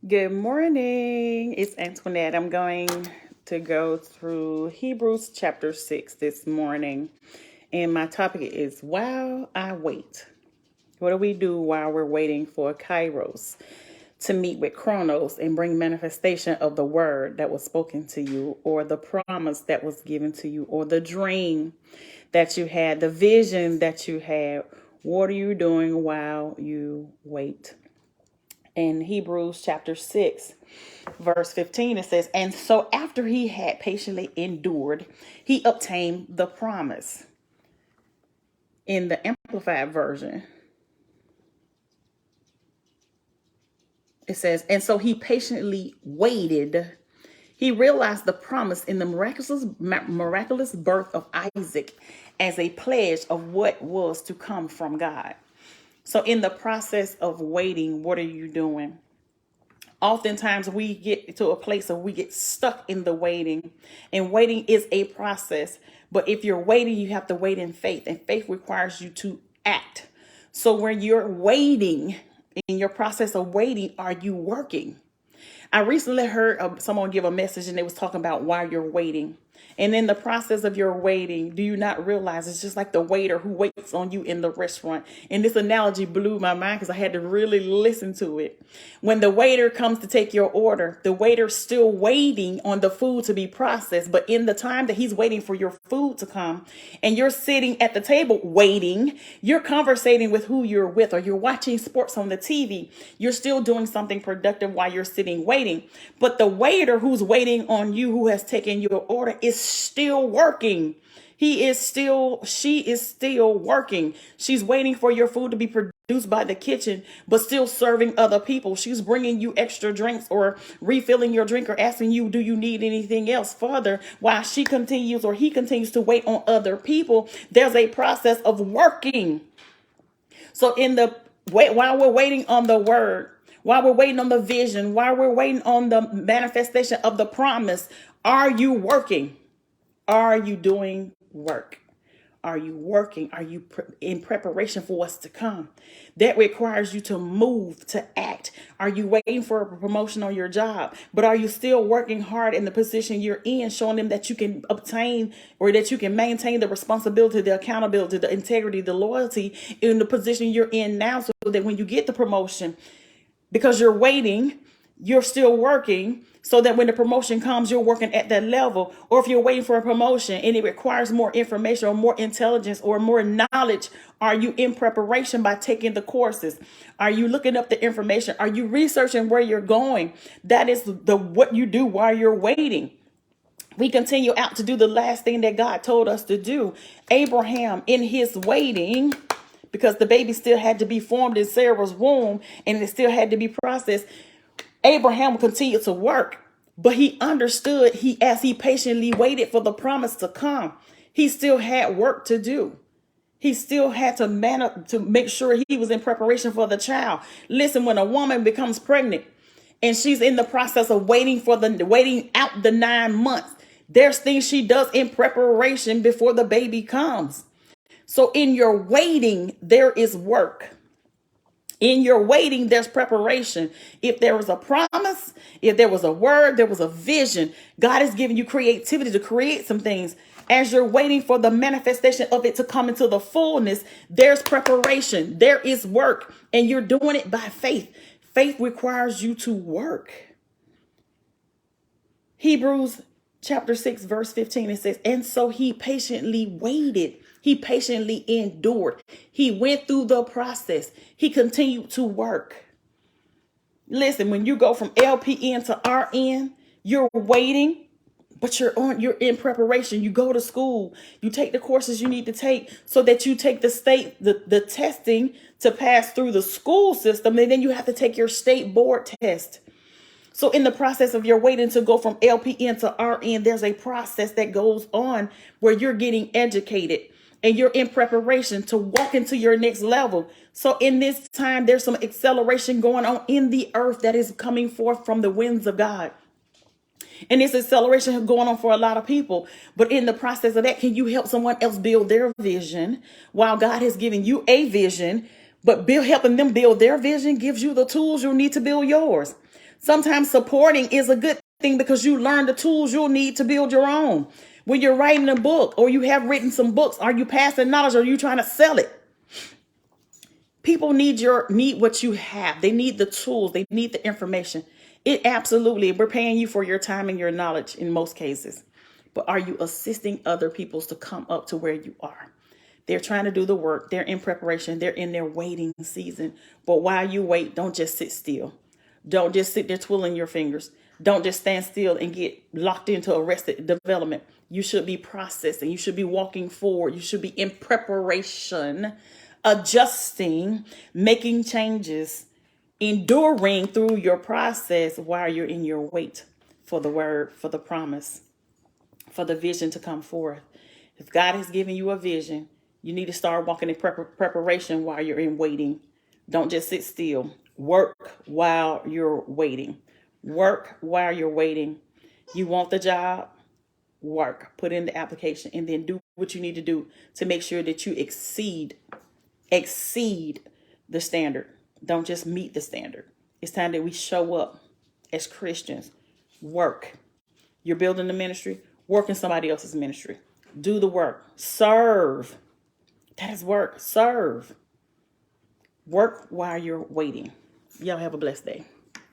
Good morning. It's Antoinette. I'm going to go through Hebrews chapter 6 this morning. And my topic is While I Wait. What do we do while we're waiting for Kairos to meet with Chronos and bring manifestation of the word that was spoken to you, or the promise that was given to you, or the dream that you had, the vision that you had? What are you doing while you wait? In Hebrews chapter 6, verse 15, it says, "And so after he had patiently endured, he obtained the promise." In the Amplified Version, it says, "And so he patiently waited. He realized the promise in the miraculous birth of Isaac as a pledge of what was to come from God." So in the process of waiting, what are you doing? Oftentimes we get to a place of we get stuck in the waiting, and waiting is a process. But if you're waiting, you have to wait in faith, and faith requires you to act. So when you're waiting, in your process of waiting, are you working? I recently heard someone give a message, and they was talking about why you're waiting. And in the process of your waiting, do you not realize it's just like the waiter who waits on you in the restaurant? And this analogy blew my mind because I had to really listen to it. When the waiter comes to take your order, the waiter's still waiting on the food to be processed. But in the time that he's waiting for your food to come, and you're sitting at the table waiting, you're conversating with who you're with, or you're watching sports on the TV. You're still doing something productive while you're sitting waiting. But the waiter who's waiting on you, who has taken your order, is still working. She is still working. She's waiting for your food to be produced by the kitchen, but still serving other people. She's bringing you extra drinks, or refilling your drink, or asking you, do you need anything else further? While she continues, or he continues to wait on other people, there's a process of working. So in the wait, while we're waiting on the word, while we're waiting on the vision, while we're waiting on the manifestation of the promise, are you working? Are you doing work? Are you working? Are you in preparation for what's to come? That requires you to move, to act. Are you waiting for a promotion on your job? But are you still working hard in the position you're in, showing them that you can obtain, or that you can maintain the responsibility, the accountability, the integrity, the loyalty in the position you're in now, so that when you get the promotion, because you're waiting, you're still working, so that when the promotion comes, you're working at that level. Or if you're waiting for a promotion and it requires more information, or more intelligence, or more knowledge, are you in preparation by taking the courses? Are you looking up the information? Are you researching where you're going? That is the what you do while you're waiting. We continue out to do the last thing that God told us to do. Abraham, in his waiting, because the baby still had to be formed in Sarah's womb, and it still had to be processed, Abraham continued to work. But he understood, as he patiently waited for the promise to come, he still had work to do. He still had to make sure he was in preparation for the child. Listen, when a woman becomes pregnant and she's in the process of waiting out the 9 months, there's things she does in preparation before the baby comes. So in your waiting, there is work. In your waiting, there's preparation. If there was a promise, if there was a word, there was a vision, God has given you creativity to create some things. As you're waiting for the manifestation of it to come into the fullness, there's preparation, there is work, and you're doing it by faith. Faith requires you to work. Hebrews chapter 6, verse 15, it says, "And so he patiently waited. He patiently endured. He went through the process. He continued to work." Listen, when you go from LPN to RN, you're waiting, but you're in preparation. You go to school, you take the courses you need to take, so that you take the testing to pass through the school system, and then you have to take your state board test. So in the process of your waiting to go from LPN to RN, there's a process that goes on where you're getting educated, and you're in preparation to walk into your next level. So in this time, there's some acceleration going on in the earth that is coming forth from the winds of God. And this acceleration going on for a lot of people. But in the process of that, can you help someone else build their vision while God has given you a vision? But helping them build their vision gives you the tools you need to build yours. Sometimes supporting is a good thing because you learn the tools you'll need to build your own. When you're writing a book or you have written some books, are you passing knowledge or are you trying to sell it? People need what you have. They need the tools. They need the information. It absolutely, we're paying you for your time and your knowledge in most cases. But are you assisting other people to come up to where you are? They're trying to do the work. They're in preparation. They're in their waiting season. But while you wait, don't just sit still. Don't just sit there twiddling your fingers. Don't just stand still and get locked into arrested development. You should be processing. You should be walking forward. You should be in preparation, adjusting, making changes, enduring through your process while you're in your wait for the word, for the promise, for the vision to come forth. If God has given you a vision, you need to start walking in preparation while you're in waiting. Don't just sit still. Work while you're waiting. Work while you're waiting. You want the job? Work. Put in the application and then do what you need to do to make sure that you exceed the standard. Don't just meet the standard. It's time that we show up as Christians. Work. You're building the ministry. Work in somebody else's ministry. Do the work. Serve. That is work. Serve. Work while you're waiting. Y'all have a blessed day.